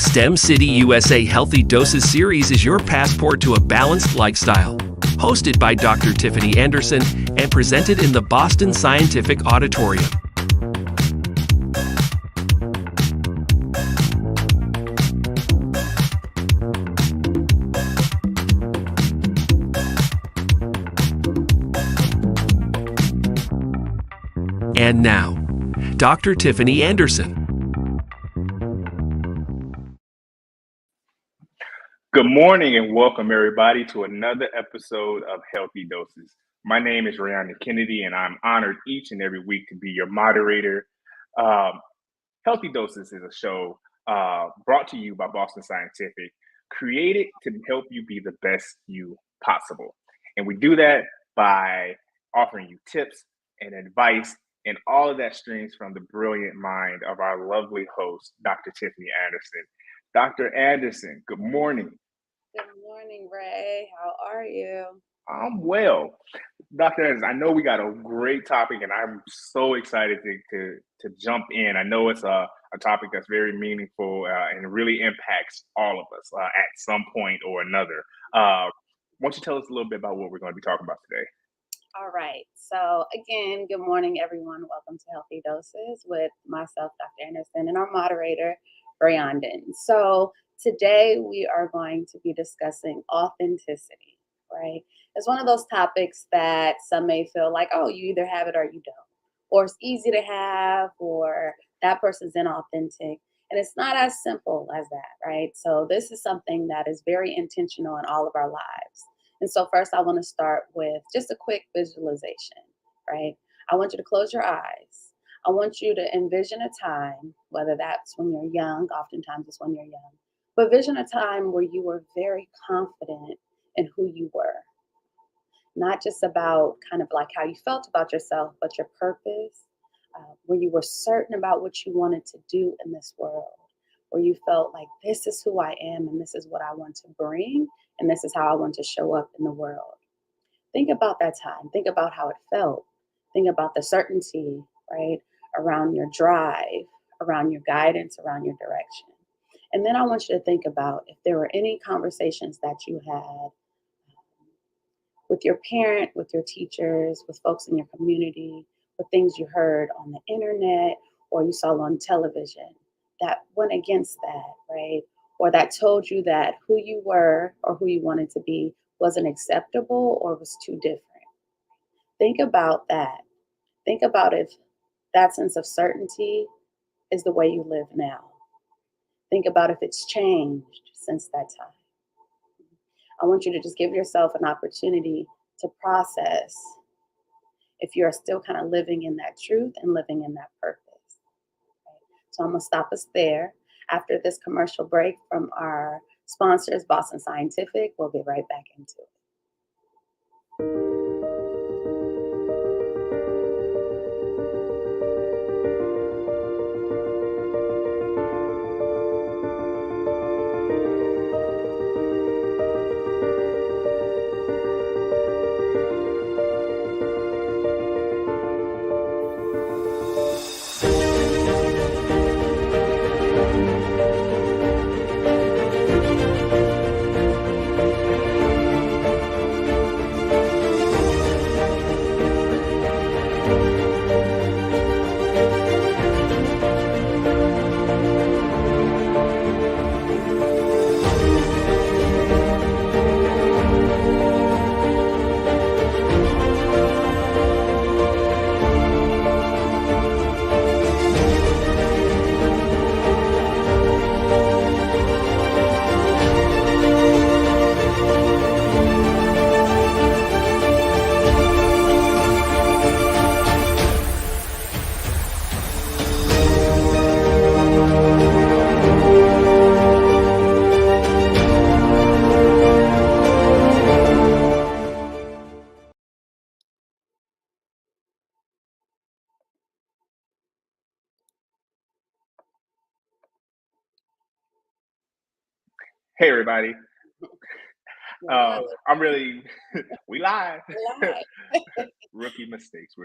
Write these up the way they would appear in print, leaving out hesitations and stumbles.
STEM City USA Healthy Doses series is your passport to a balanced lifestyle. Hosted by Dr. Tiffany Anderson and presented in the Boston Scientific Auditorium. And now, Dr. Tiffany Anderson. Good morning and welcome everybody to another episode of Healthy Doses. My name is Rayondon Kennedy and I'm honored each and every week to be your moderator. Healthy Doses is a show brought to you by Boston Scientific, created to help you be the best you possible. And we do that by offering you tips and advice, and all of that streams from the brilliant mind of our lovely host, Dr. Tiffany Anderson. Dr. Anderson, good morning. Good morning, Ray. How are you? I'm well. Dr. Anderson, I know we got a great topic, and I'm so excited to jump in. I know it's a topic that's very meaningful and really impacts all of us at some point or another. Why don't you tell us a little bit about what we're going to be talking about today? All right. So again, good morning, everyone. Welcome to Healthy Doses with myself, Dr. Anderson, and our moderator, Rayondon. So today we are going to be discussing authenticity, right? It's one of those topics that some may feel like, oh, you either have it or you don't, or it's easy to have, or that person's inauthentic. And it's not as simple as that, right? So this is something that is very intentional in all of our lives. And so first I want to start with just a quick visualization, right? I want you to close your eyes. I want you to envision a time, whether that's when you're young, oftentimes it's when you're young, but vision a time where you were very confident in who you were. Not just about kind of like how you felt about yourself, but your purpose, where you were certain about what you wanted to do in this world, where you felt like this is who I am and this is what I want to bring and this is how I want to show up in the world. Think about that time. Think about how it felt. Think about the certainty, right, around your drive, around your guidance, around your direction. And then I want you to think about if there were any conversations that you had with your parent, with your teachers, with folks in your community, with things you heard on the internet or you saw on television that went against that, right? Or that told you that who you were or who you wanted to be wasn't acceptable or was too different. Think about that. Think about if that sense of certainty is the way you live now. Think about if it's changed since that time. I want you to just give yourself an opportunity to process if you're still kind of living in that truth and living in that purpose. Okay? So I'm going to stop us there. After this commercial break from our sponsors, Boston Scientific, we'll be right back into it. Hey, everybody. We live. Rookie mistakes.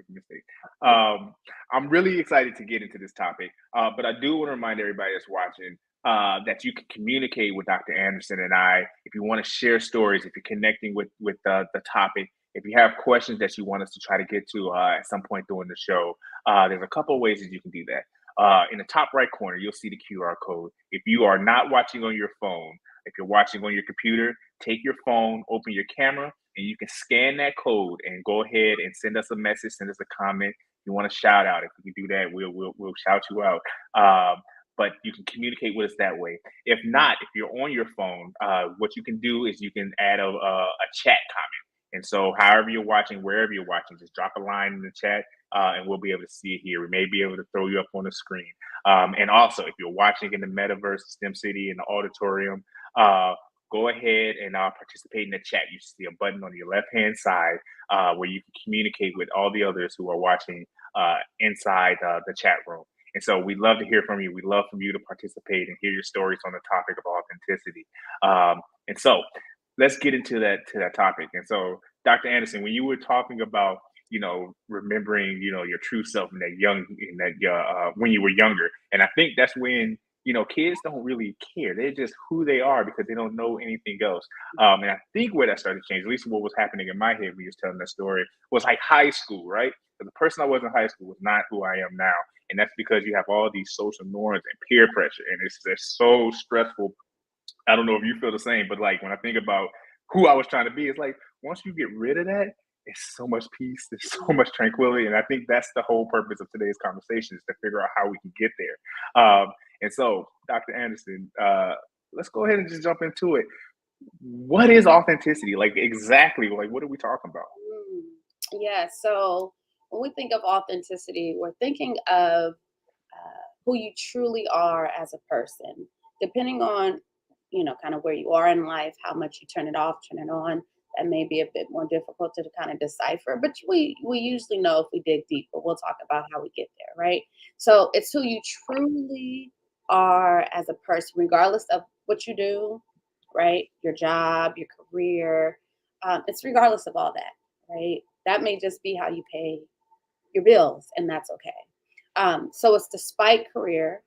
I'm really excited to get into this topic, but I do want to remind everybody that's watching, that you can communicate with Dr. Anderson and I. If you want to share stories, if you're connecting with the topic, if you have questions that you want us to try to get to at some point during the show, there's a couple of ways that you can do that. In the top right corner, you'll see the QR code. If you are not watching on your phone, if you're watching on your computer, take your phone, open your camera, and you can scan that code and go ahead and send us a message, send us a comment. If you want to shout out, if we can do that, we'll shout you out. But you can communicate with us that way. If not, if you're on your phone, what you can do is you can add a chat comment. And so, however you're watching, wherever you're watching, just drop a line in the chat, and we'll be able to see it here. We may be able to throw you up on the screen. And also, if you're watching in the metaverse, STEM City, in the auditorium, go ahead and participate in the chat. You see a button on your left-hand side where you can communicate with all the others who are watching inside the chat room. And so we'd love to hear from you. We'd love for you to participate and hear your stories on the topic of authenticity. And so let's get into that topic. And so, Dr. Anderson, when you were talking about, remembering, your true self when you were younger, and I think that's when, kids don't really care. They're just who they are because they don't know anything else. And I think where that started to change, at least what was happening in my head when you was telling that story, was like high school, right? But the person I was in high school was not who I am now. And that's because you have all these social norms and peer pressure, and it's so stressful. I don't know if you feel the same, but like when I think about who I was trying to be, it's like once you get rid of that, it's so much peace, there's so much tranquility, and I think that's the whole purpose of today's conversation, is to figure out how we can get there. And so, Dr. Anderson, let's go ahead and just jump into it. What is authenticity? Like exactly, like what are we talking about? Yeah, so when we think of authenticity, we're thinking of who you truly are as a person, depending on, kind of where you are in life, how much you turn it off, turn it on. That may be a bit more difficult to kind of decipher, but we usually know if we dig deep, but we'll talk about how we get there, right? So it's who you truly are as a person, regardless of what you do, right? Your job, your career, it's regardless of all that, right? That may just be how you pay your bills, and that's okay. So it's despite career.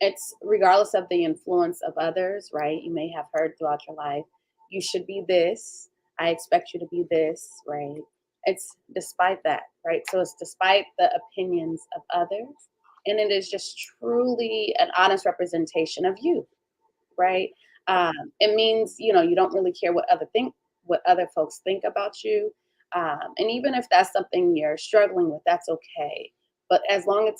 It's regardless of the influence of others, right? You may have heard throughout your life, you should be this. I expect you to be this, right? It's despite that, right? So it's despite the opinions of others. And it is just truly an honest representation of you, right? It means, you don't really care what other folks think about you. And even if that's something you're struggling with, that's okay. But as long as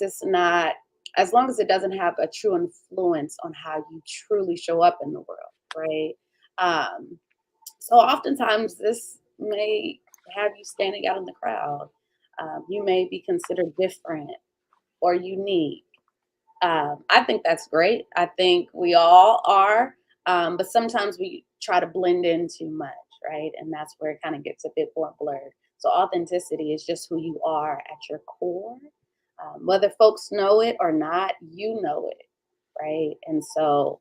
it doesn't have a true influence on how you truly show up in the world, right? So oftentimes this may have you standing out in the crowd. You may be considered different or unique. I think that's great. I think we all are, but sometimes we try to blend in too much, right? And that's where it kind of gets a bit more blurred. So authenticity is just who you are at your core. Whether folks know it or not, you know it, right? And so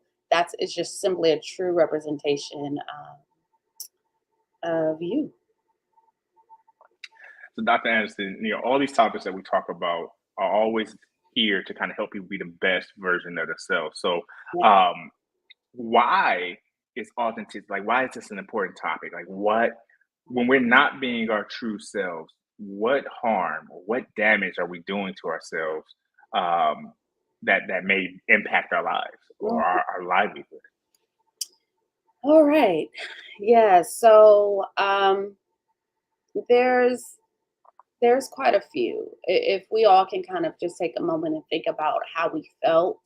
it's just simply a true representation of you. So, Dr. Anderson, all these topics that we talk about are always here to kind of help people be the best version of themselves. So, Yeah. why is authenticity, like, why is this an important topic? Like, when we're not being our true selves, what harm or what damage are we doing to ourselves that may impact our lives or Mhm. our livelihood? All right. Yeah. So there's there's quite a few. If we all can kind of just take a moment and think about how we felt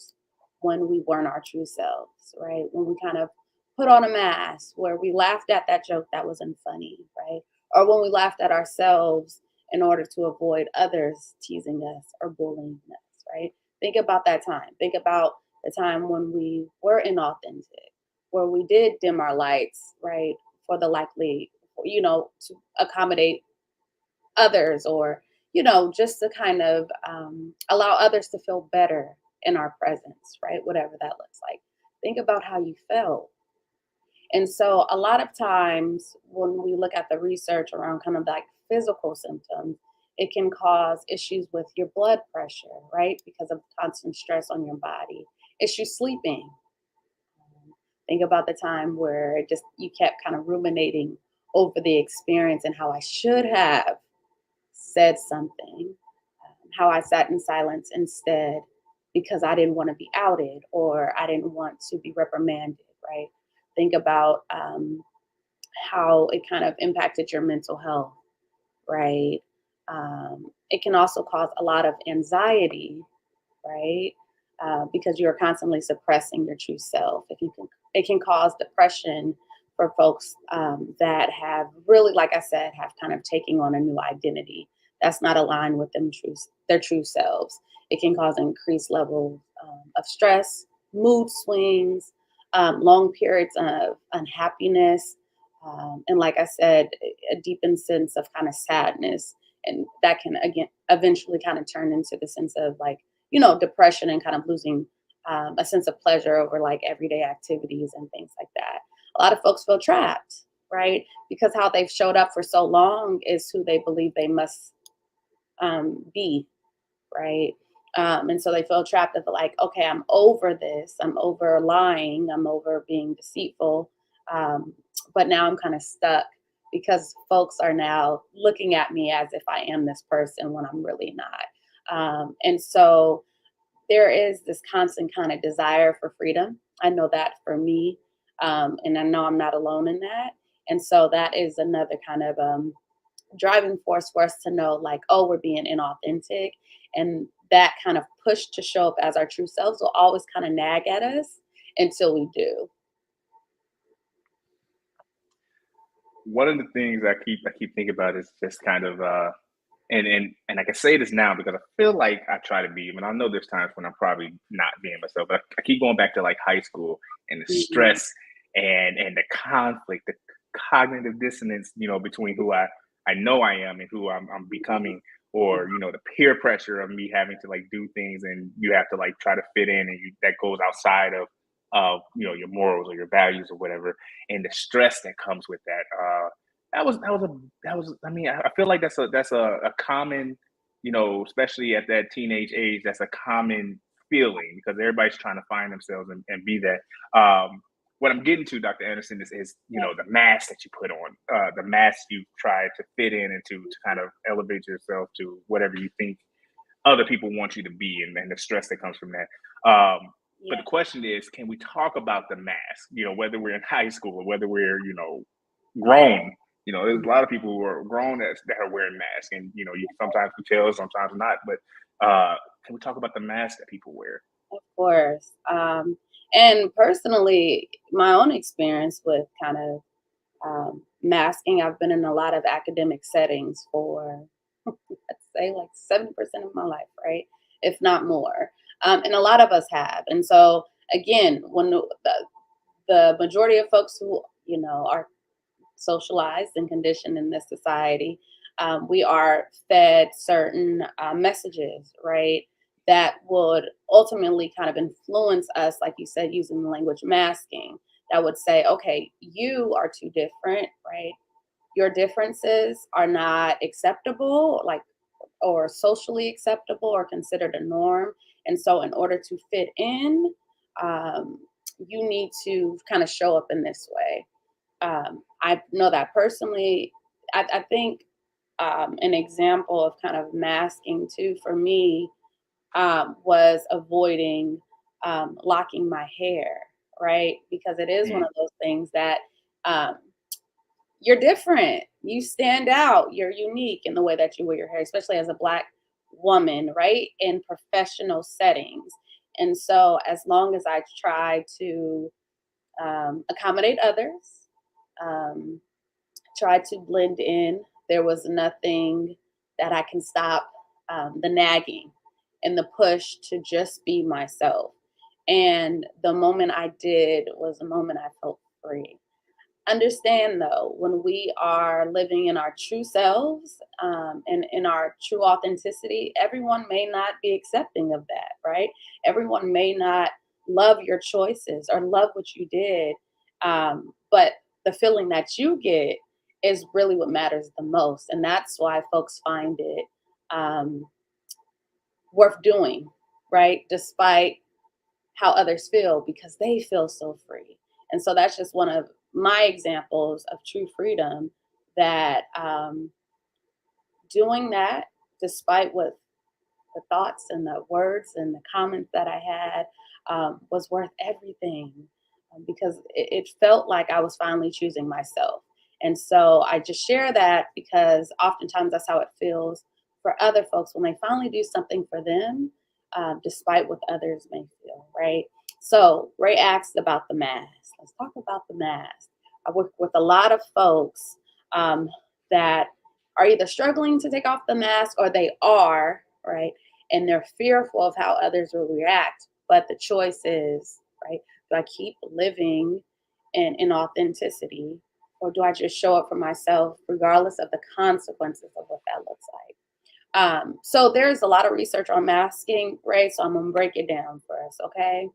when we weren't our true selves, right? When we kind of put on a mask, where we laughed at that joke that wasn't funny, right? Or when we laughed at ourselves in order to avoid others teasing us or bullying us, right? Think about that time. Think about the time when we were inauthentic, where we did dim our lights, right? For the likely, to accommodate others, or just to kind of allow others to feel better in our presence, right? Whatever that looks like. Think about how you felt. And so a lot of times when we look at the research around kind of like physical symptoms, it can cause issues with your blood pressure, right? Because of constant stress on your body. Is you sleeping? Think about the time where just you kept kind of ruminating over the experience and how I should have said something, how I sat in silence instead because I didn't want to be outed or I didn't want to be reprimanded, right? Think about how it kind of impacted your mental health, right? It can also cause a lot of anxiety, right? Because you're constantly suppressing your true self. It can cause depression for folks that have really, like I said, have kind of taken on a new identity that's not aligned with their true selves. It can cause increased levels of stress, mood swings, long periods of unhappiness, and like I said, a deepened sense of kind of sadness, and that can again eventually kind of turn into the sense of like depression and kind of losing a sense of pleasure over like everyday activities and things like that. A lot of folks feel trapped, right? Because how they've showed up for so long is who they believe they must be, right? And so they feel trapped of like, okay, I'm over this. I'm over lying. I'm over being deceitful. But now I'm kind of stuck because folks are now looking at me as if I am this person when I'm really not. And so there is this constant kind of desire for freedom. I know that for me. And I know I'm not alone in that. And so that is another kind of driving force for us to know like, oh, we're being inauthentic. And that kind of push to show up as our true selves will always kind of nag at us until we do. One of the things I keep thinking about is just kind of and I can say this now because I feel like I try to be. I mean, I know there's times when I'm probably not being myself, but I keep going back to like high school and the Mhm. stress and the conflict, the cognitive dissonance, between who I know I am and who I'm becoming, or the peer pressure of me having to like do things and you have to like try to fit in, and that goes outside of your morals or your values or whatever, and the stress that comes with that. I mean, I feel like that's a common, especially at that teenage age, that's a common feeling because everybody's trying to find themselves and be that. What I'm getting to, Dr. Anderson, is the mask that you put on, the mask you try to fit in and to kind of elevate yourself to whatever you think other people want you to be, and the stress that comes from that. But Yeah, the question is, can we talk about the mask? Whether we're in high school or whether we're grown. There's a lot of people who are grown that are wearing masks, and you sometimes can tell, sometimes not. But can we talk about the mask that people wear? of course. And personally, my own experience with kind of masking, I've been in a lot of academic settings for, let's say, like 7% of my life, right? If not more. And a lot of us have. And so, again, when the majority of folks who, are socialized and conditioned in this society, we are fed certain messages, right? That would ultimately kind of influence us, like you said, using the language masking, that would say, okay, you are too different, right? Your differences are not acceptable, like, or socially acceptable or considered a norm. And so, in order to fit in, um, you need to kind of show up in this way. I know that personally. I think an example of kind of masking too for me was avoiding locking my hair, right? Because it is one Mm, of those things that um, you're different. You stand out. You're unique in the way that you wear your hair, especially as a Black woman, right? In professional settings. And so, as long as I try to accommodate others, um, try to blend in, there was nothing that I can stop the nagging and the push to just be myself. And the moment I did was the moment I felt free. Understand though, when we are living in our true selves and in our true authenticity, everyone may not be accepting of that, right? Everyone may not love your choices or love what you did. But the feeling that you get is really what matters the most. And that's why folks find it um, worth doing, right? Despite how others feel because they feel so free. And so that's just one of my examples of true freedom, that doing that despite what the thoughts and the words and the comments that I had was worth everything, because it felt like I was finally choosing myself. And so I just share that because oftentimes that's how it feels for other folks when they finally do something for them, despite what others may feel, right? So Ray asked about the mask. Let's talk about the mask. I work with a lot of folks that are either struggling to take off the mask or they are, right? And they're fearful of how others will react. But the choice is, right? Do I keep living in authenticity, or do I just show up for myself regardless of the consequences of what that looks like? So there's a lot of research on masking, Ray, so I'm going to break it down for us, okay?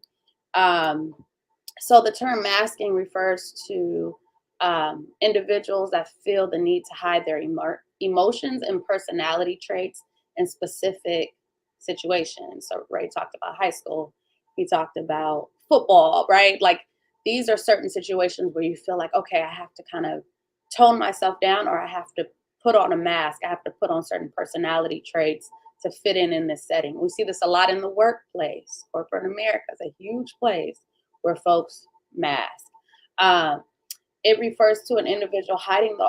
So the term masking refers to individuals that feel the need to hide their emotions and personality traits in specific situations. So Ray talked about high school. He talked about football, right? Like, these are certain situations where you feel like, okay, I have to kind of tone myself down, or I have to put on a mask. I have to put on certain personality traits to fit in this setting. We see this a lot in the workplace. Corporate America is a huge place where folks mask. It refers to an individual hiding the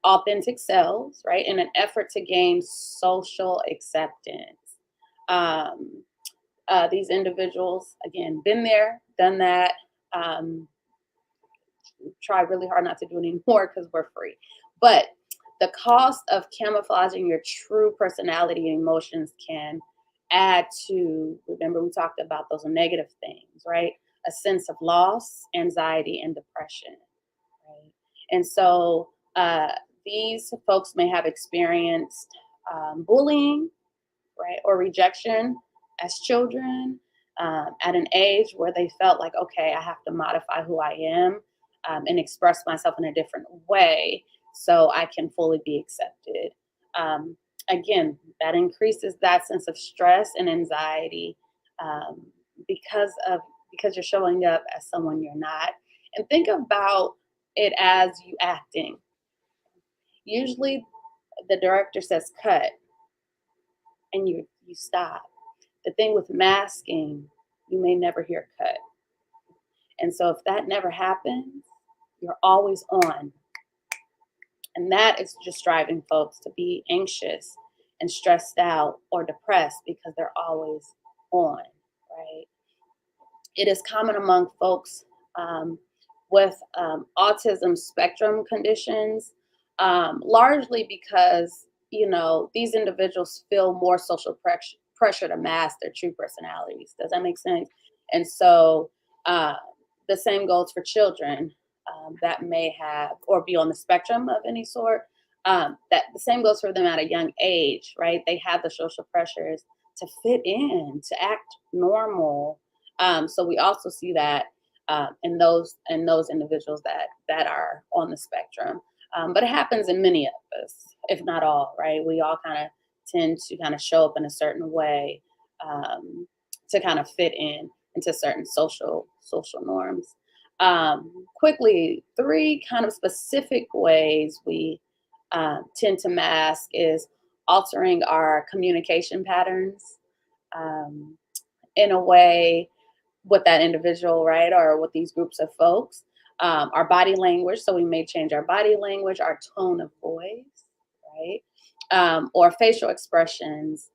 authentic selves, right, in an effort to gain social acceptance. These individuals, again, been there, done that. Try really hard not to do it anymore because we're free. But the cost of camouflaging your true personality and emotions can add to, remember we talked about those negative things, right? A sense of loss, anxiety, and depression, right? And so these folks may have experienced bullying, right, or rejection as children, at an age where they felt like, okay, I have to modify who I am, and express myself in a different way so I can fully be accepted. Again, that increases that sense of stress and anxiety, um, because you're showing up as someone you're not. And think about it as you acting. Usually, the director says cut, and you stop. The thing with masking, you may never hear cut. And so if that never happens, you're always on. And that is just driving folks to be anxious and stressed out or depressed because they're always on, right? It is common among folks with autism spectrum conditions, largely because, these individuals feel more social pressure to mask their true personalities. Does that make sense? And so uh, the same goes for children that may have or be on the spectrum of any sort. That the same goes for them at a young age, right? They have the social pressures to fit in, to act normal. So we also see that in those individuals that are on the spectrum. But it happens in many of us, if not all, right? We all kind of tend to kind of show up in a certain way to kind of fit into certain social norms. Quickly, 3 kind of specific ways we tend to mask is altering our communication patterns in a way with that individual, right, or with these groups of folks. Our body language, so we may change our body language, our tone of voice, right, or facial expressions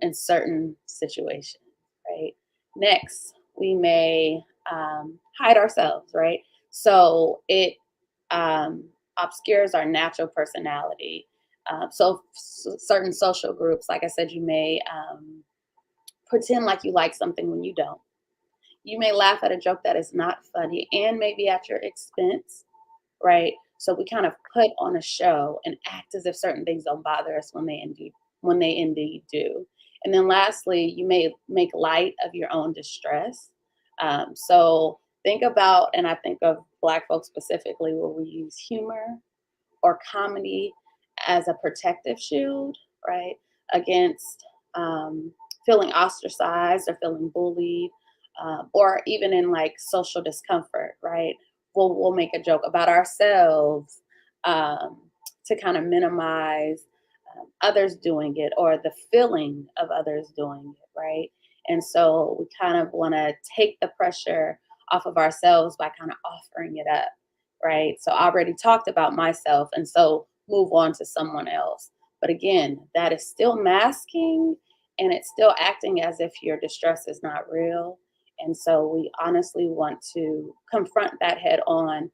in certain situations, right. Next, we may hide ourselves, right. So it obscures our natural personality. So certain social groups, like I said, you may pretend like you like something when you don't. You may laugh at a joke that is not funny and maybe at your expense, right? So we kind of put on a show and act as if certain things don't bother us when they indeed do. And then lastly, you may make light of your own distress. So think about, and I think of Black folks specifically, where we use humor or comedy as a protective shield, right, against feeling ostracized or feeling bullied. or even in like social discomfort, right? We'll make a joke about ourselves to kind of minimize others doing it or the feeling of others doing it, right? And so we kind of want to take the pressure off of ourselves by kind of offering it up, right? So I already talked about myself, and so move on to someone else. But again, that is still masking and it's still acting as if your distress is not real. And so we honestly want to confront that head on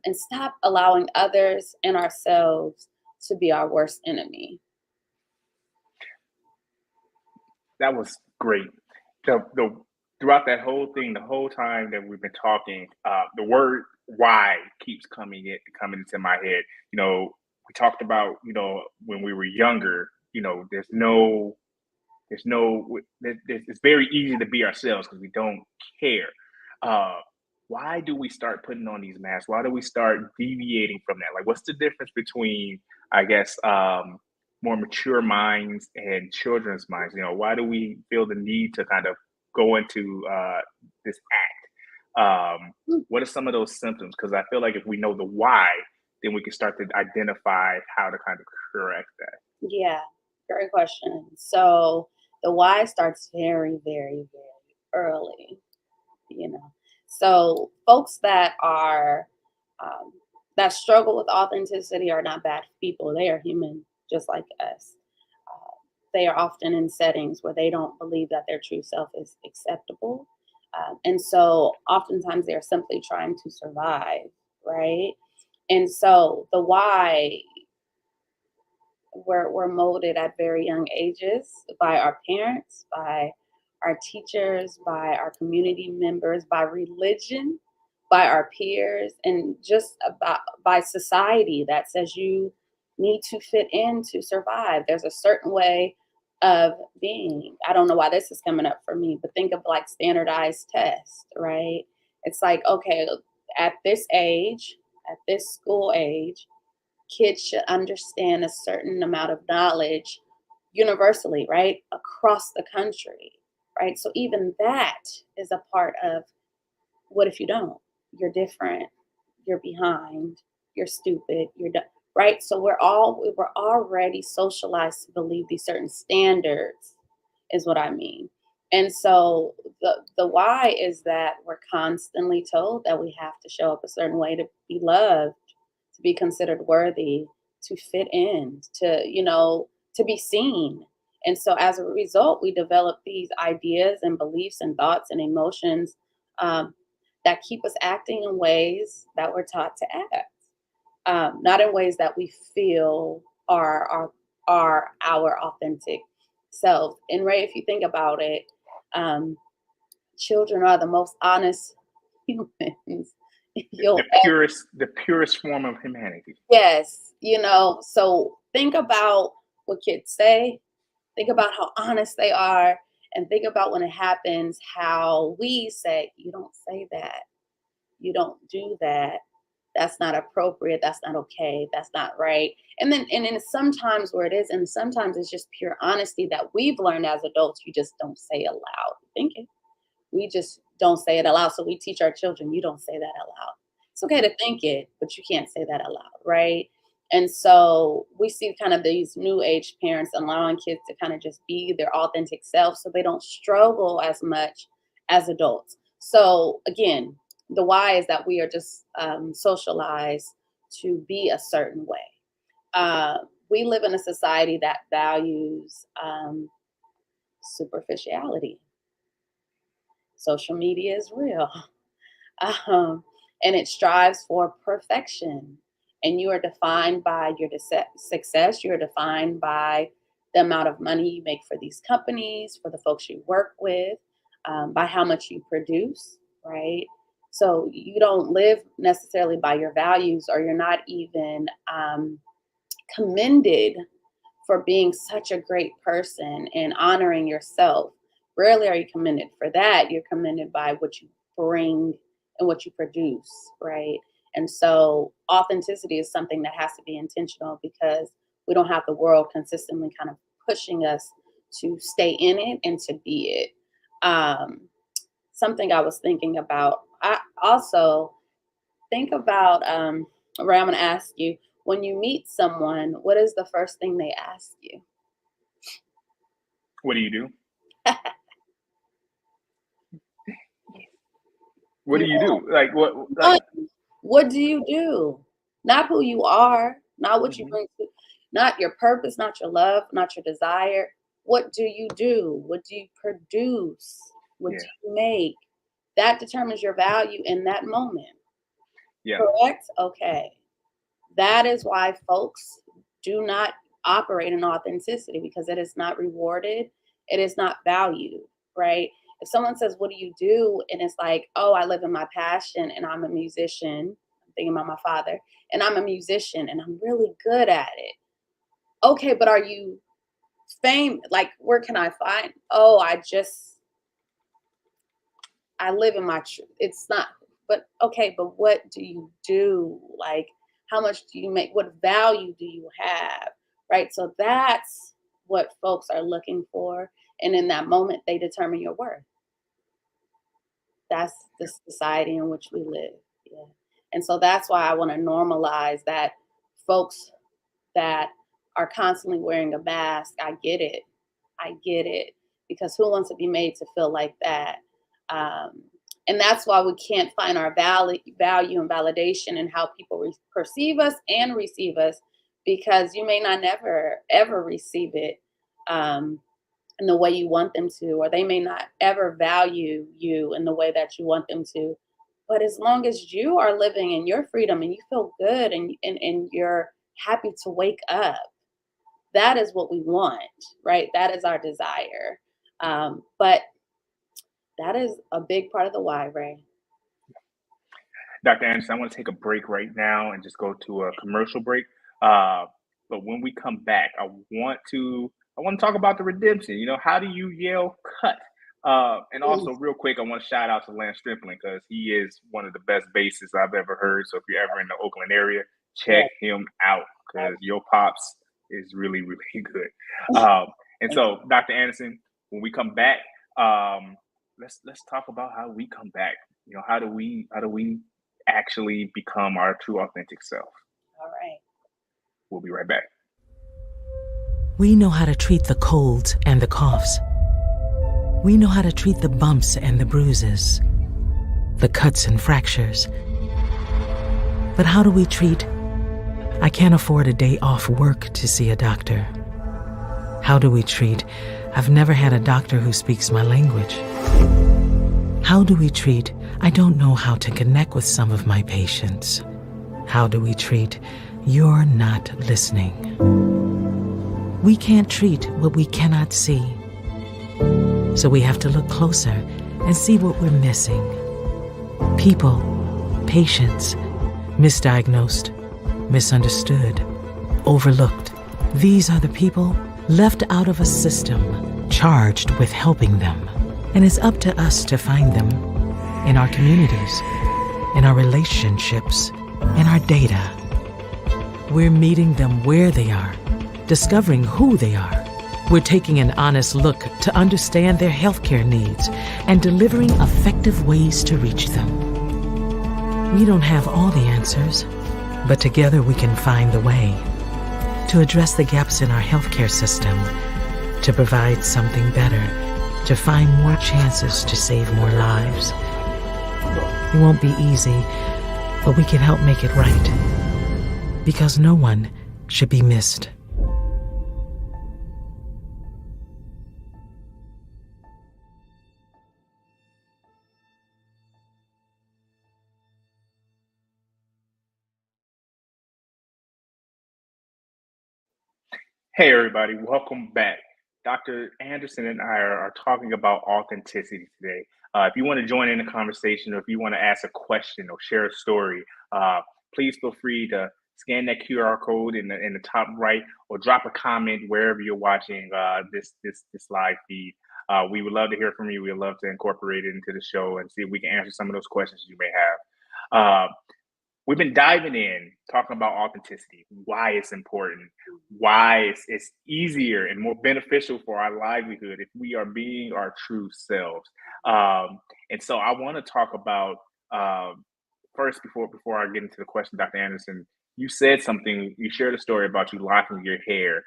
and stop allowing others and ourselves to be our worst enemy. That was great. The throughout that whole thing, the whole time that we've been talking, the word "why" keeps coming into my head. We talked about when we were younger. It's very easy to be ourselves because we don't care. Uh, why do we start putting on these masks? Why do we start deviating from that? Like, what's the difference between, I guess, more mature minds and children's minds? Why do we feel the need to kind of go into this act? What are some of those symptoms? Because I feel like if we know the why, then we can start to identify how to kind of correct that. Yeah, great question. So the why starts very, very, very early, you know. So folks um, that struggle with authenticity are not bad people. They are human, just like us. They are often in settings where they don't believe that their true self is acceptable. And so oftentimes they're simply trying to survive, right? And so the why we're molded at very young ages by our parents, by our teachers, by our community members, by religion, by our peers, and just about by society that says you need to fit in to survive. There's a certain way of being. I don't know why this is coming up for me, but think of like standardized tests, right? It's like, okay, at this age, at this school age, kids should understand a certain amount of knowledge universally, right? Across the country, right? So even that is a part of what if you don't? You're different, you're behind, you're stupid, you're done, right? So we're already socialized to believe these certain standards is what I mean. And so the why is that we're constantly told that we have to show up a certain way to be loved, to be considered worthy, to fit in, to be seen. And so as a result, we develop these ideas and beliefs and thoughts and emotions um, that keep us acting in ways that we're taught to act, not in ways that we feel are our authentic selves. And Ray, if you think about it, um, children are the most honest humans you'll The purest form of humanity. Yes, so think about what kids say, think about how honest they are, and think about when it happens, how we say, you don't say that, you don't do that, that's not appropriate, that's not okay, that's not right. And then sometimes where it is, and sometimes it's just pure honesty that we've learned as adults, you just don't say it aloud. Think it. We just don't say it aloud. So we teach our children, you don't say that out loud. It's okay to think it, but you can't say that out loud, right? And so we see kind of these new age parents allowing kids to kind of just be their authentic self so they don't struggle as much as adults. So again, the why is that we are just socialized to be a certain way. We live in a society that values superficiality. Social media is real. And it strives for perfection. And you are defined by your success. You're defined by the amount of money you make for these companies, for the folks you work with, by how much you produce, right? So you don't live necessarily by your values, or you're not even commended for being such a great person and honoring yourself. Rarely are you commended for that. You're commended by what you bring and what you produce, right? And so authenticity is something that has to be intentional because we don't have the world consistently kind of pushing us to stay in it and to be it. Um, something I was thinking about. I also think about, Ray, I'm going to ask you, when you meet someone, what is the first thing they ask you? What do you do? What do you do? Like what? Like What do you do? Not who you are, not what you mhm. bring to, not your purpose, not your love, not your desire. What do you do? What do you produce? What Yeah, do you make? That determines your value in that moment. yeah, Correct? Okay. That is why folks do not operate in authenticity, because it is not rewarded, it is not valued, right? If someone says, "What do you do?" and it's like, "Oh, I live in my passion and I'm a musician." I'm thinking about my father, and I'm a musician and I'm really good at it. Okay, but are you fame? Like, where can I find? Oh, I live in my truth. It's not, but okay, but what do you do? Like, how much do you make? What value do you have? Right. So that's what folks are looking for. And in that moment, they determine your worth. That's the society in which we live. Yeah. And so that's why I want to normalize that folks that are constantly wearing a mask. I get it. I get it. Because who wants to be made to feel like that? Um, and that's why we can't find our value and validation in how people perceive us and receive us, because you may not never ever receive it, in the way you want them to, or they may not ever value you in the way that you want them to. But as long as you are living in your freedom and you feel good, and you're happy to wake up, that is what we want, right? That is our desire. But that is a big part of the why, Ray. Dr. Anderson, I want to take a break right now and just go to a commercial break. Uh, but when we come back, I want to talk about the redemption. How do you yell cut? And Mm. also, real quick, I want to shout out to Lance Stripling because he is one of the best bassists I've ever heard. So if you're ever in the Oakland area, check Yeah. him out because your pops is really, really good. And Thank so, Dr. Anderson, when we come back, um, let's talk about how we come back. How do we actually become our true authentic self? you. All right. We'll be right back. We know how to treat the colds and the coughs. We know how to treat the bumps and the bruises, the cuts and fractures. But how do we treat, "I can't afford a day off work to see a doctor"? How do we treat, "I've never had a doctor who speaks my language"? How do we treat, "I don't know how to connect with some of my patients"? How do we treat, "You're not listening"? We can't treat what we cannot see. So we have to look closer and see what we're missing. People, patients, misdiagnosed, misunderstood, overlooked. These are the people left out of a system charged with helping them. And it's up to us to find them in our communities, in our relationships, in our data. We're meeting them where they are, discovering who they are. We're taking an honest look to understand their healthcare needs and delivering effective ways to reach them. We don't have all the answers, but together we can find the way to address the gaps in our healthcare system, to provide something better, to find more chances to save more lives. It won't be easy, but we can help make it right, because no one should be missed. Hey, everybody, welcome back. Dr. Anderson and I are talking about authenticity today. If you want to join in the conversation, or if you want to ask a question or share a story, please feel free to scan that QR code in the top right, or drop a comment wherever you're watching this live feed. We would love to hear from you. We'd love to incorporate it into the show and see if we can answer some of those questions you may have. we've been diving in, talking about authenticity, why it's important, why it's easier and more beneficial for our livelihood if we are being our true selves. And so I want to talk about first before I get into the question, Dr. Anderson. You said something. You shared a story about you locking your hair.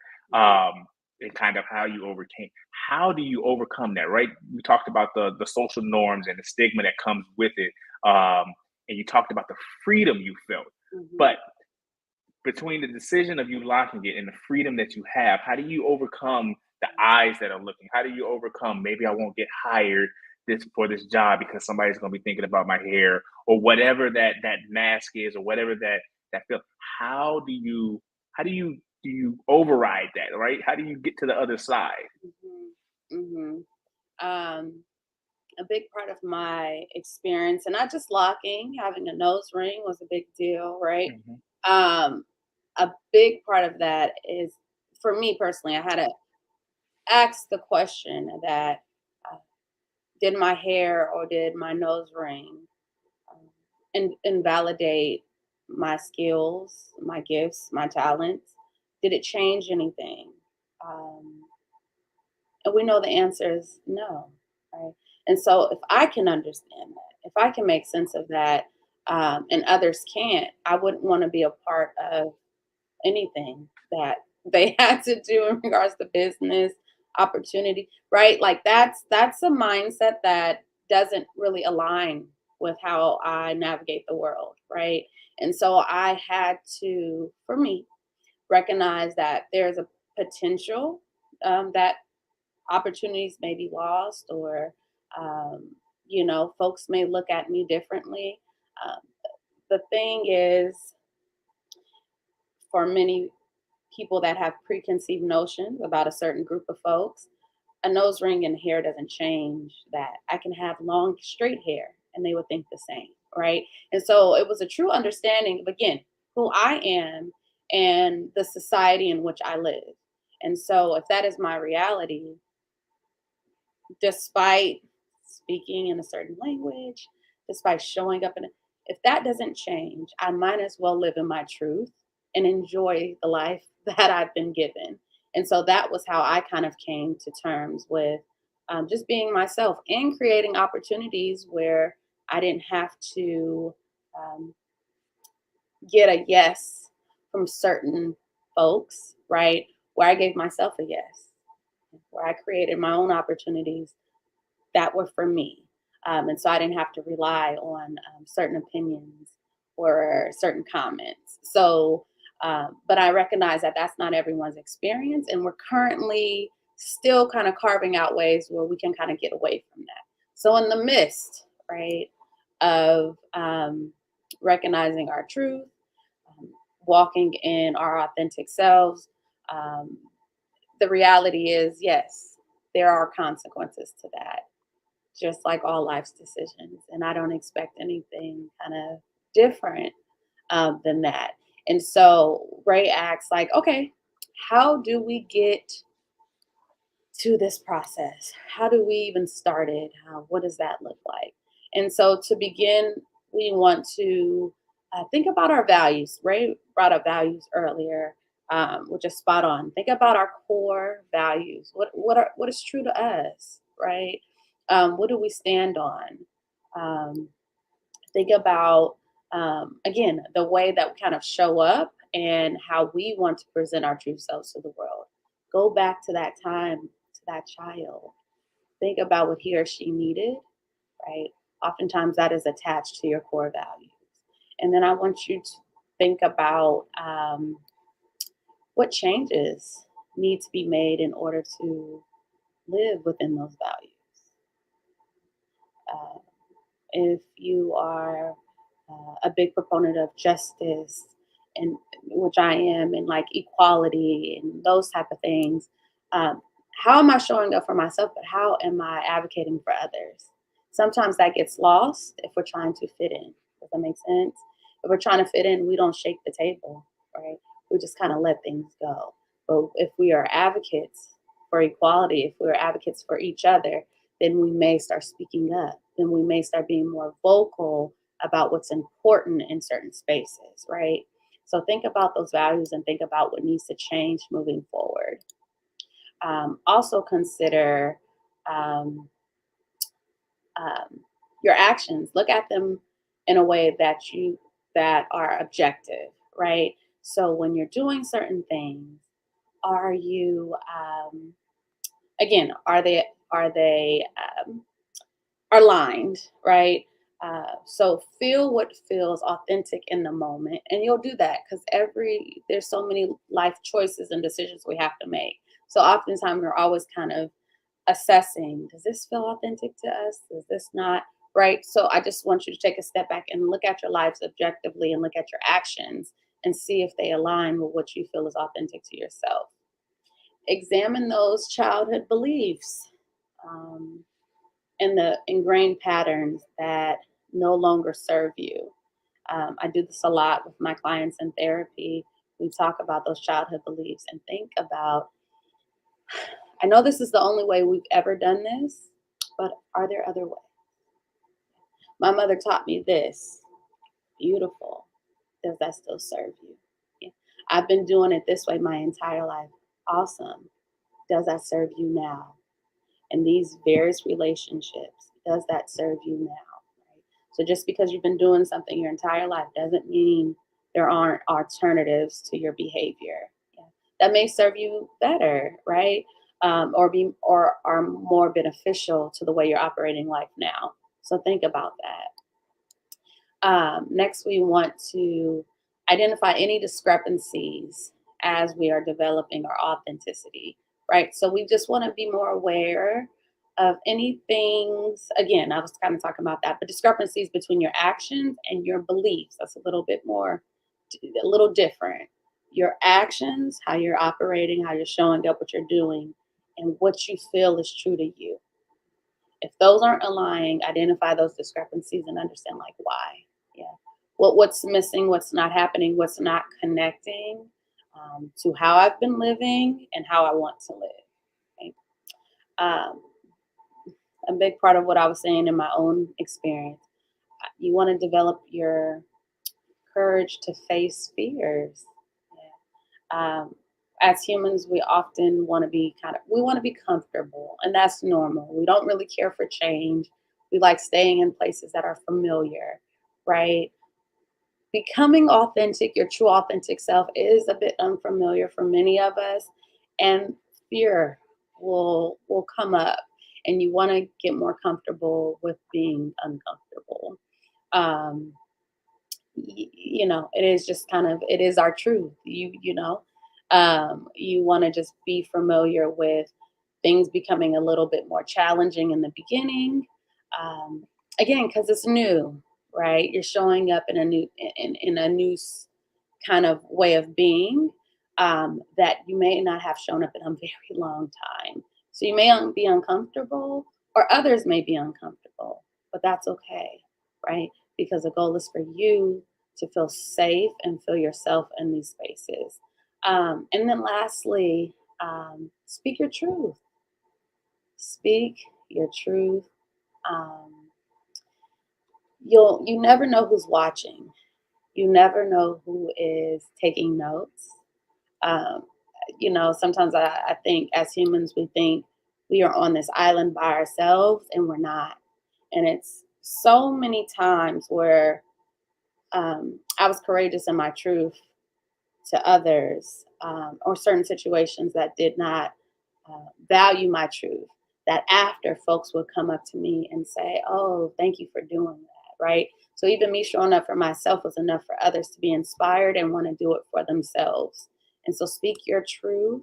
And kind of how you overcame. How do you overcome that? Right? We talked about the social norms and the stigma that comes with it. And you talked about the freedom you felt. But between the decision of you locking it and the freedom that you have, how do you overcome the eyes that are looking? How do you overcome, maybe I won't get hired for this job because somebody's going to be thinking about my hair, or whatever that mask is, or whatever that feel? How do you override that, right? How do you get to the other side? A big part of my experience, and not just locking, having a nose ring was a big deal, right? A big part of that is, for me personally, I had to ask the question that did my hair or did my nose ring invalidate my skills, my gifts, my talents? Did it change anything? And we know the answer is no, right? And so if I can understand that, if I can make sense of that, and others can't, I wouldn't want to be a part of anything that they had to do in regards to business opportunity, right? Like that's a mindset that doesn't really align with how I navigate the world, right? And so I had to, for me, recognize that there's a potential that opportunities may be lost, or folks may look at me differently. Um, the thing is, for many people that have preconceived notions about a certain group of folks, a nose ring and hair doesn't change that. I can have long, straight hair and they would think the same, right? And so it was a true understanding of, again, who I am and the society in which I live. And so if that is my reality, despite speaking in a certain language, despite showing up if that doesn't change, I might as well live in my truth and enjoy the life that I've been given. And so that was how I kind of came to terms with just being myself and creating opportunities where I didn't have to get a yes from certain folks, right? Where I gave myself a yes, where I created my own opportunities that were for me. And so I didn't have to rely on certain opinions or certain comments. So, but I recognize that that's not everyone's experience. And we're currently still kind of carving out ways where we can kind of get away from that. So in the midst, right, of recognizing our truth, walking in our authentic selves, the reality is, yes, there are consequences to that, just like all life's decisions. And I don't expect anything kind of different than that. And so Ray asks, like, okay, how do we get to this process? How do we even start it? What does that look like? And so to begin, we want to think about our values. Ray brought up values earlier, which is spot on. Think about our core values. What is true to us, right? What do we stand on? Think about, again, the way that we kind of show up and how we want to present our true selves to the world. Go back to that time, to that child. Think about what he or she needed, right? Oftentimes that is attached to your core values. And then I want you to think about what changes need to be made in order to live within those values. If you are a big proponent of justice, and which I am, and like equality and those type of things, how am I showing up for myself, but how am I advocating for others? Sometimes that gets lost if we're trying to fit in. Does that make sense? If we're trying to fit in, we don't shake the table, right? We just kind of let things go. But if we are advocates for equality, if we're advocates for each other, then we may start speaking up. Then we may start being more vocal about what's important in certain spaces, right? So think about those values and think about what needs to change moving forward. Also consider um, your actions. Look at them in a way that are objective, right? So when you're doing certain things, are you again? Are they aligned, right? So feel what feels authentic in the moment, and you'll do that because there's so many life choices and decisions we have to make. So oftentimes we're always kind of assessing, does this feel authentic to us? Is this not right? So I just want you to take a step back and look at your lives objectively and look at your actions and see if they align with what you feel is authentic to yourself. Examine those childhood beliefs. And the ingrained patterns that no longer serve you. I do this a lot with my clients in therapy. We talk about those childhood beliefs and think about, I know this is the only way we've ever done this, but are there other ways? My mother taught me this. Beautiful. Does that still serve you? Yeah. I've been doing it this way my entire life. Awesome. Does that serve you now? In these various relationships, does that serve you now? Right? So just because you've been doing something your entire life doesn't mean there aren't alternatives to your behavior. Yeah. That may serve you better, right? Or are more beneficial to the way you're operating life now. So think about that. Next, we want to identify any discrepancies as we are developing our authenticity, right? So we just want to be more aware of any things. Again, I was kind of talking about that, but discrepancies between your actions and your beliefs. That's a little different. Your actions, how you're operating, how you're showing up, what you're doing, and what you feel is true to you. If those aren't aligning, identify those discrepancies and understand like why. Yeah. What's missing, what's not happening, what's not connecting to how I've been living and how I want to live. Okay? A big part of what I was saying in my own experience, you want to develop your courage to face fears. Yeah. As humans, we often want to be comfortable, and that's normal. We don't really care for change. We like staying in places that are familiar, right? Becoming authentic, your true authentic self, is a bit unfamiliar for many of us, and fear will come up, and you want to get more comfortable with being uncomfortable. Um, it is just it is our truth. You want to just be familiar with things becoming a little bit more challenging in the beginning. Again, because it's new, right? You're showing up in a new kind of way of being that you may not have shown up in a very long time. So you may be uncomfortable, or others may be uncomfortable, but that's okay, right? Because the goal is for you to feel safe and feel yourself in these spaces. And then lastly, speak your truth. Speak your truth. You never know who's watching. You never know who is taking notes. Um, Sometimes I think as humans, we think we are on this island by ourselves, and we're not. And it's so many times where I was courageous in my truth to others, or certain situations that did not value my truth, that after folks would come up to me and say, oh, thank you for doing that, right? So even me showing up for myself was enough for others to be inspired and want to do it for themselves. And so speak your truth.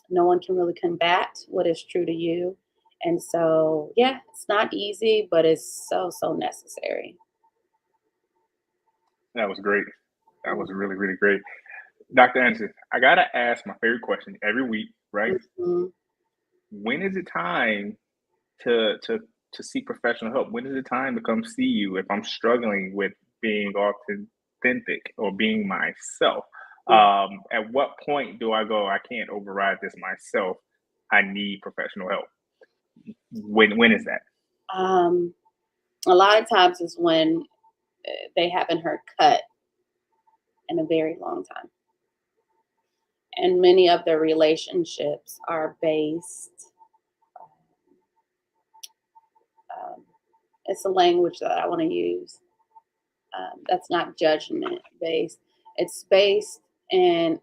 No one can really combat what is true to you. And so, yeah, it's not easy, but it's so, so necessary. That was great. That was really, really great. Dr. Anderson, I got to ask my favorite question every week, right? Mm-hmm. When is it time to seek professional help? When is it time to come see you if I'm struggling with being authentic or being myself? At what point do I go, I can't override this myself, I need professional help? When is that? a lot of times is when they haven't heard cut in a very long time. And many of their relationships are based, it's a language that I want to use. That's not judgment based. It's based in,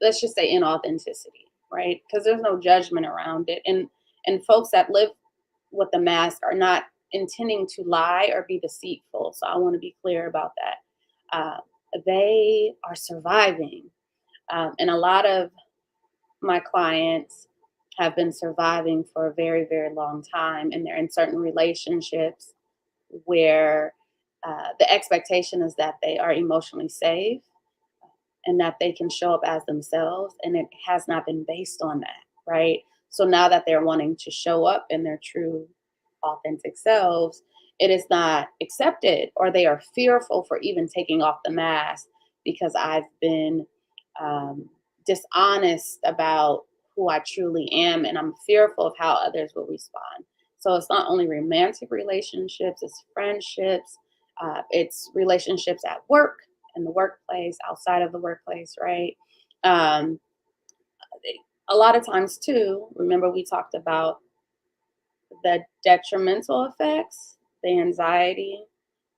let's just say, inauthenticity, right? Because there's no judgment around it. And folks that live with the mask are not intending to lie or be deceitful. So I want to be clear about that. They are surviving. And a lot of my clients have been surviving for a very, very long time. And they're in certain relationships where the expectation is that they are emotionally safe and that they can show up as themselves. And it has not been based on that, right? So now that they're wanting to show up in their true, authentic selves, it is not accepted, or they are fearful for even taking off the mask because I've been dishonest about who I truly am, and I'm fearful of how others will respond. So it's not only romantic relationships, it's friendships, it's relationships at work, in the workplace, outside of the workplace, right? A lot of times too, remember we talked about the detrimental effects, the anxiety,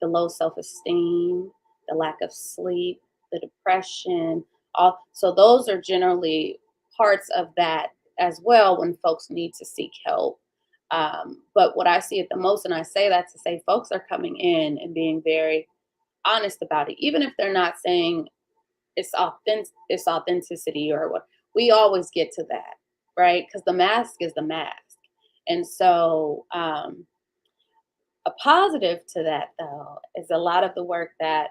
the low self-esteem, the lack of sleep, the depression, all. So those are generally parts of that as well when folks need to seek help. But what I see it the most, and I say that to say folks are coming in and being very honest about it, even if they're not saying it's authenticity or what. We always get to that, right? Because the mask is the mask. And so a positive to that, though, is a lot of the work that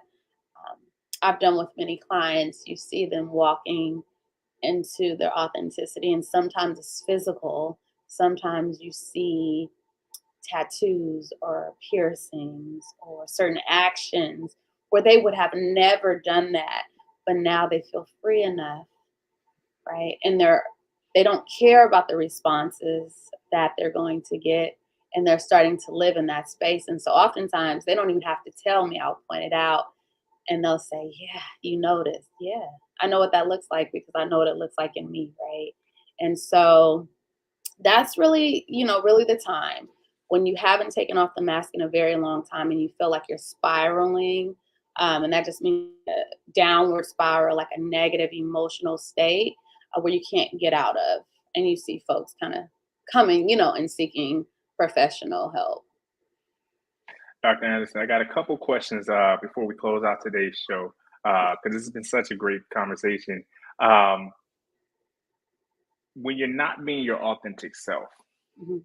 I've done with many clients. You see them walking into their authenticity, and sometimes it's physical. Sometimes you see tattoos or piercings or certain actions where they would have never done that, but now they feel free enough, right? And they don't care about the responses that they're going to get, and they're starting to live in that space. And so oftentimes they don't even have to tell me, I'll point it out, and they'll say, yeah, you noticed. Yeah, I know what that looks like because I know what it looks like in me, right? And so that's really, really the time when you haven't taken off the mask in a very long time and you feel like you're spiraling. And that just means a downward spiral, like a negative emotional state where you can't get out of. And you see folks kind of coming, and seeking professional help. Dr. Anderson, I got a couple questions before we close out today's show, because this has been such a great conversation. When you're not being your authentic self, Mm-hmm.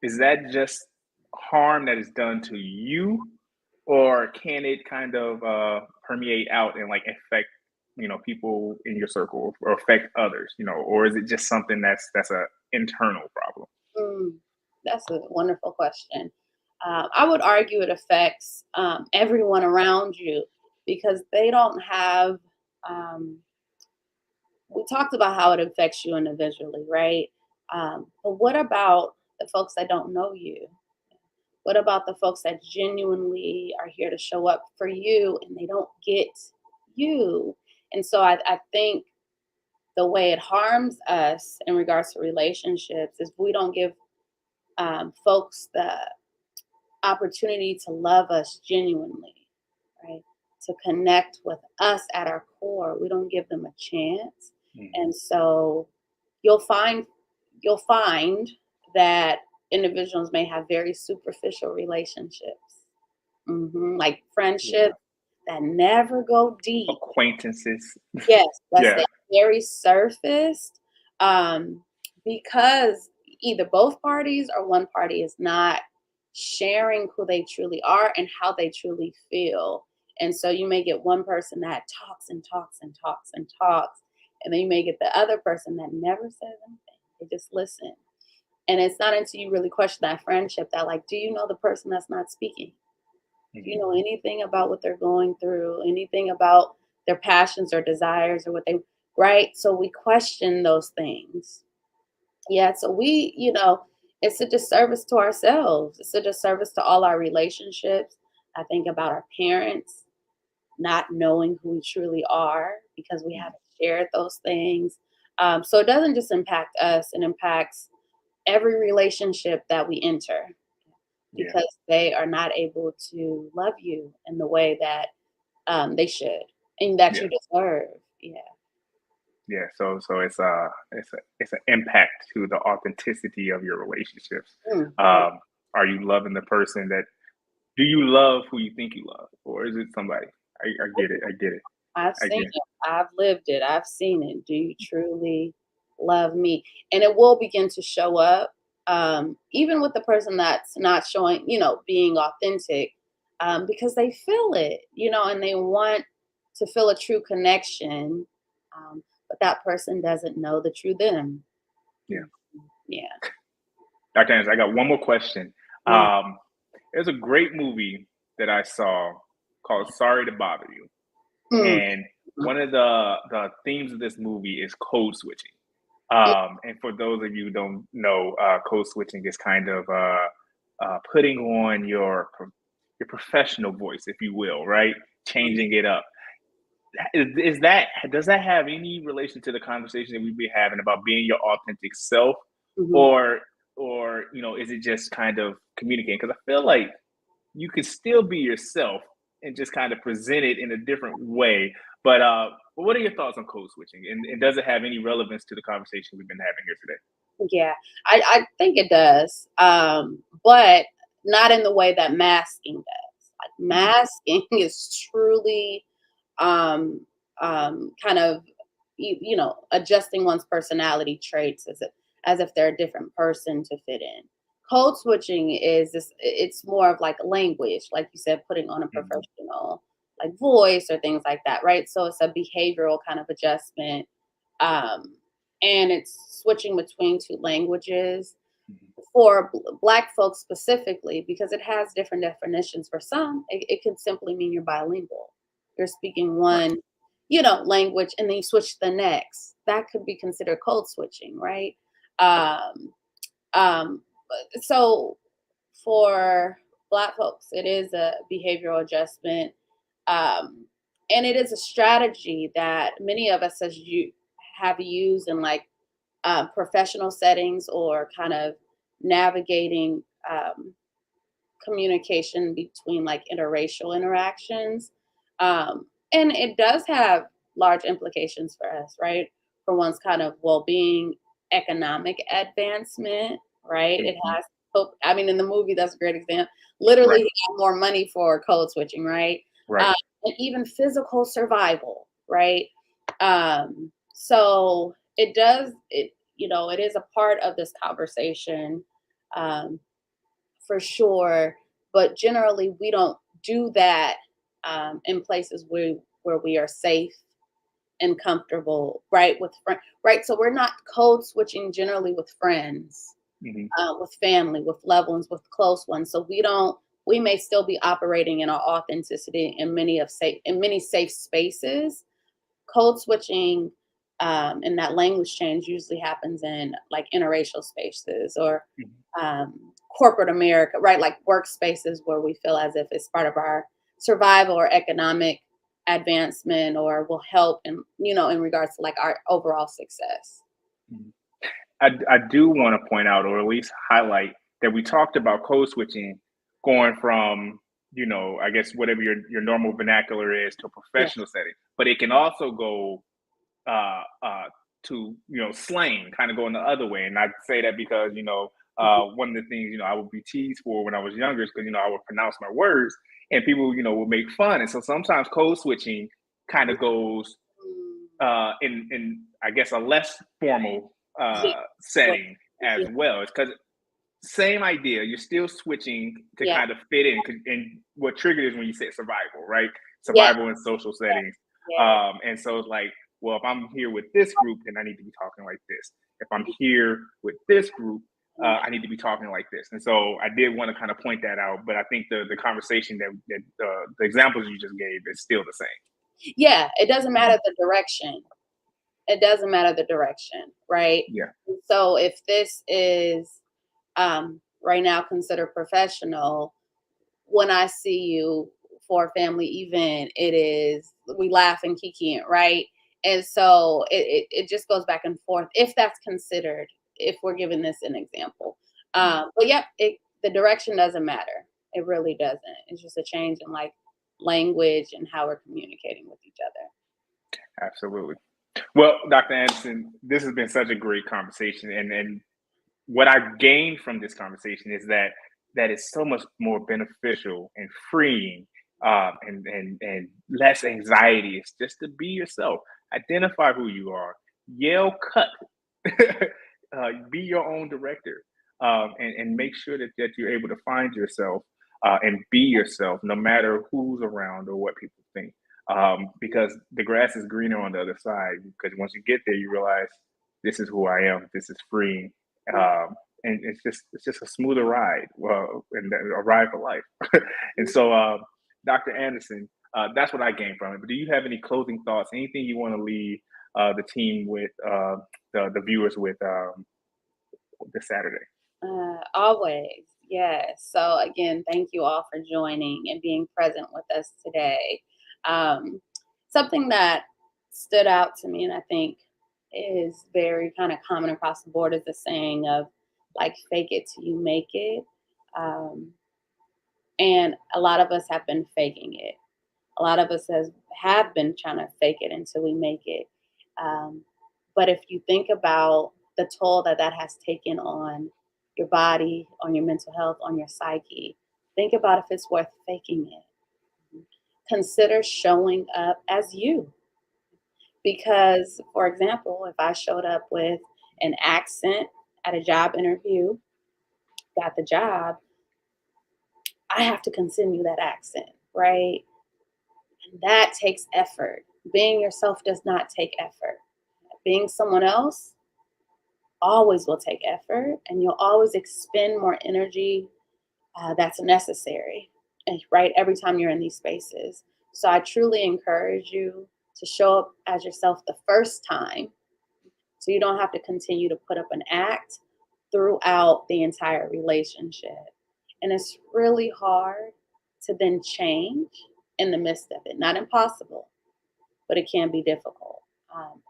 is that just harm that is done to you, or can it kind of permeate out and like affect people in your circle or affect others, or is it just something that's a internal problem? That's a wonderful question. I would argue it affects everyone around you because they don't have. We talked about how it affects you individually, right? But what about the folks that don't know you? What about the folks that genuinely are here to show up for you and they don't get you? And so I think the way it harms us in regards to relationships is we don't give folks the opportunity to love us genuinely, right? To connect with us at our core. We don't give them a chance. And so you'll find that individuals may have very superficial relationships, like friendships that never go deep. Acquaintances. Yes, that's Yeah. very surface, because either both parties or one party is not sharing who they truly are and how they truly feel. And so you may get one person that talks and talks and talks and talks, and then you may get the other person that never says anything. They just listen. And it's not until you really question that friendship that, like, do you know the person that's not speaking? Do you know anything about what they're going through? Anything about their passions or desires or what they, right? So we question those things. Yeah. So we, it's a disservice to ourselves. It's a disservice to all our relationships. I think about our parents not knowing who we truly are because we haven't shared those things. So it doesn't just impact us, it impacts every relationship that we enter Yeah. because they are not able to love you in the way that they should and that Yeah. you deserve. Yeah. Yeah. So it's an impact to the authenticity of your relationships. Mm. Are you loving the person that do you love who you think you love? Or is it somebody? I get it. I get it. I've I seen get it. it. I've lived it. I've seen it. Do you truly love me? And it will begin to show up, even with the person that's not showing, being authentic, because they feel it, and they want to feel a true connection, but that person doesn't know the true them. Yeah. Yeah. Dr. Anderson, I got one more question. Yeah. There's a great movie that I saw called Sorry to Bother You. Mm. And one of the themes of this movie is code switching. And for those of you who don't know, code switching is kind of putting on your professional voice, if you will, right? Changing it up. Is that does that have any relation to the conversation that we've been having about being your authentic self, Mhm. or is it just kind of communicating? Because I feel like you can still be yourself and just kind of present it in a different way. But what are your thoughts on code switching? And does it have any relevance to the conversation we've been having here today? Yeah, I think it does, but not in the way that masking does. Like masking is truly um, kind of adjusting one's personality traits as if they're a different person to fit in. Code switching is this. It's more of like a language, like you said, putting on a Mhm. professional like voice or things like that, right? So it's a behavioral kind of adjustment, um, and it's switching between two languages Mhm. for Black folks specifically because it has different definitions. For some, it could simply mean you're bilingual. You're speaking Right. one, language, and then you switch to the next. That could be considered code switching, right? Um, um, so for Black folks, it is a behavioral adjustment, um, and it is a strategy that many of us have used in like professional settings or kind of navigating communication between like interracial interactions. And it does have large implications for us, right? For one's kind of well being, economic advancement, right? It Mhm. has hope. I mean, in the movie, that's a great example. Literally, Right. he got more money for code switching, right? Right. And even physical survival, right? So it does, it is a part of this conversation. Um, for sure. But generally, we don't do that in places where we are safe and comfortable, right? With friends, right? So we're not code switching generally with friends, Mhm. with family, with loved ones, with close ones. So we don't. We may still be operating in our authenticity in many safe spaces. Code switching and that language change usually happens in like interracial spaces or Mhm. corporate America, right? Like workspaces where we feel as if it's part of our survival or economic advancement or will help in regards to like our overall success. Mhm. I do want to point out, or at least highlight, that we talked about code switching going from, I guess whatever your normal vernacular is to a Yeah. professional setting, but it can also go uh, uh, to slang, kind of going the other way. And I say that because one of the things I would be teased for when I was younger is because I would pronounce my words, and people would make fun. And so sometimes code switching kind of goes in I guess a less formal Yeah. Yeah. setting as Yeah. well. It's because same idea. You're still switching to Yeah. kind of fit in. And what triggered is when you said survival, right? Yeah. Survival in social settings. Yeah. And so it's like, well, if I'm here with this group, then I need to be talking like this. If I'm here with this group, Yeah. I need to be talking like this. And so I did want to kind of point that out. But I think the conversation the examples you just gave is still the same. Yeah. It doesn't matter Mhm. the direction. It doesn't matter the direction, right? Yeah. So if this is right now considered professional, when I see you for a family event, we laugh and kiki it, right? And so it just goes back and forth if that's considered, if we're giving this an example. But yeah, the direction doesn't matter. It really doesn't. It's just a change in like language and how we're communicating with each other. Absolutely. Well, Dr. Anderson, this has been such a great conversation. And what I've gained from this conversation is that it's so much more beneficial and freeing, and less anxiety. It's just to be yourself, identify who you are, yell, cut, be your own director, and make sure that you're able to find yourself and be yourself, no matter who's around or what people think. Because the grass is greener on the other side. Because once you get there, you realize this is who I am. This is freeing. And it's just a smoother ride, and a ride for life. And so, Dr. Anderson, that's what I gained from it. But do you have any closing thoughts? Anything you want to leave the team with, the viewers with, this Saturday? Always, yes. So again, thank you all for joining and being present with us today. Something that stood out to me, and I think is very kind of common across the board, is the saying of like, fake it till you make it. And a lot of us have been faking it. A lot of us have been trying to fake it until we make it. But if you think about the toll that has taken on your body, on your mental health, on your psyche, think about if it's worth faking it. Consider showing up as you. Because, for example, if I showed up with an accent at a job interview, got the job, I have to continue that accent, right? And that takes effort. Being yourself does not take effort. Being someone else always will take effort, and you'll always expend more energy that's necessary, right? Every time you're in these spaces. So I truly encourage you to show up as yourself the first time, so you don't have to continue to put up an act throughout the entire relationship. And it's really hard to then change in the midst of it. Not impossible, but it can be difficult.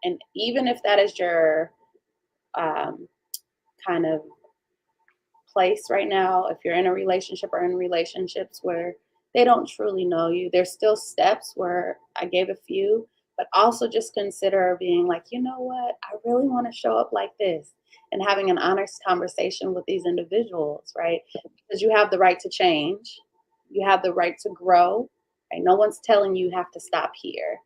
And even if that is your kind of place right now, if you're in a relationship or in relationships where they don't truly know you, there's still steps where I gave a few, but also just consider being like, you know what, I really want to show up like this, and having an honest conversation with these individuals, right? Because you have the right to change. You have the right to grow, right? No one's telling you have to stop here.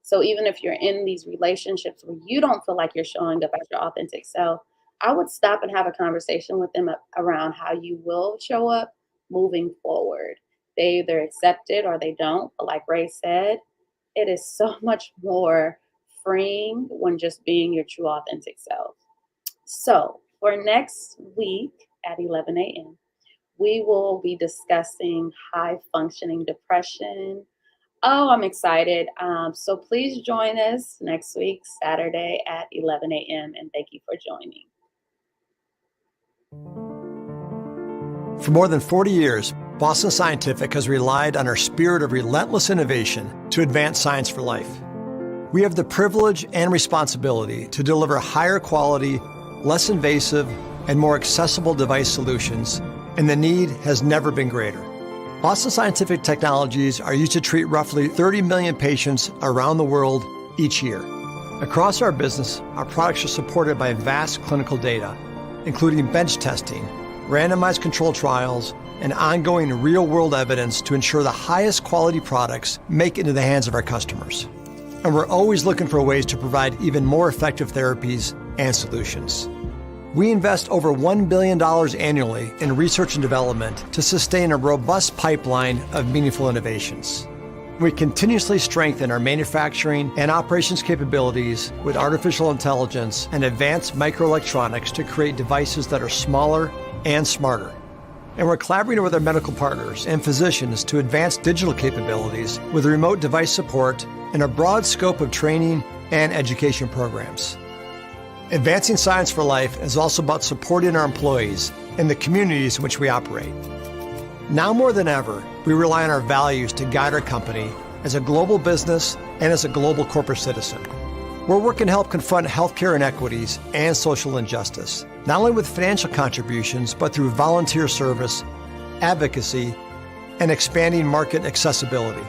So even if you're in these relationships where you don't feel like you're showing up as your authentic self, I would stop and have a conversation with them around how you will show up moving forward. They either accept it or they don't. But like Ray said, it is so much more freeing when just being your true authentic self. So for next week at 11 a.m., we will be discussing high functioning depression. Oh, I'm excited. So please join us next week, Saturday at 11 a.m. And thank you for joining. For more than 40 years, Boston Scientific has relied on our spirit of relentless innovation to advance science for life. We have the privilege and responsibility to deliver higher quality, less invasive, and more accessible device solutions, and the need has never been greater. Boston Scientific technologies are used to treat roughly 30 million patients around the world each year. Across our business, our products are supported by vast clinical data, including bench testing, randomized control trials, and ongoing real-world evidence to ensure the highest quality products make it into the hands of our customers. And we're always looking for ways to provide even more effective therapies and solutions. We invest over $1 billion annually in research and development to sustain a robust pipeline of meaningful innovations. We continuously strengthen our manufacturing and operations capabilities with artificial intelligence and advanced microelectronics to create devices that are smaller and smarter. And we're collaborating with our medical partners and physicians to advance digital capabilities with remote device support and a broad scope of training and education programs. Advancing science for life is also about supporting our employees and the communities in which we operate. Now more than ever, we rely on our values to guide our company as a global business and as a global corporate citizen. We're working to help confront healthcare inequities and social injustice, not only with financial contributions, but through volunteer service, advocacy, and expanding market accessibility.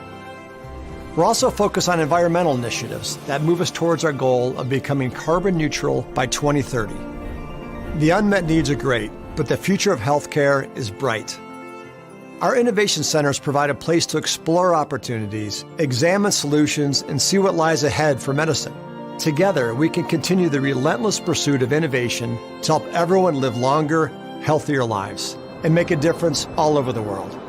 We're also focused on environmental initiatives that move us towards our goal of becoming carbon neutral by 2030. The unmet needs are great, but the future of healthcare is bright. Our innovation centers provide a place to explore opportunities, examine solutions, and see what lies ahead for medicine. Together, we can continue the relentless pursuit of innovation to help everyone live longer, healthier lives and make a difference all over the world.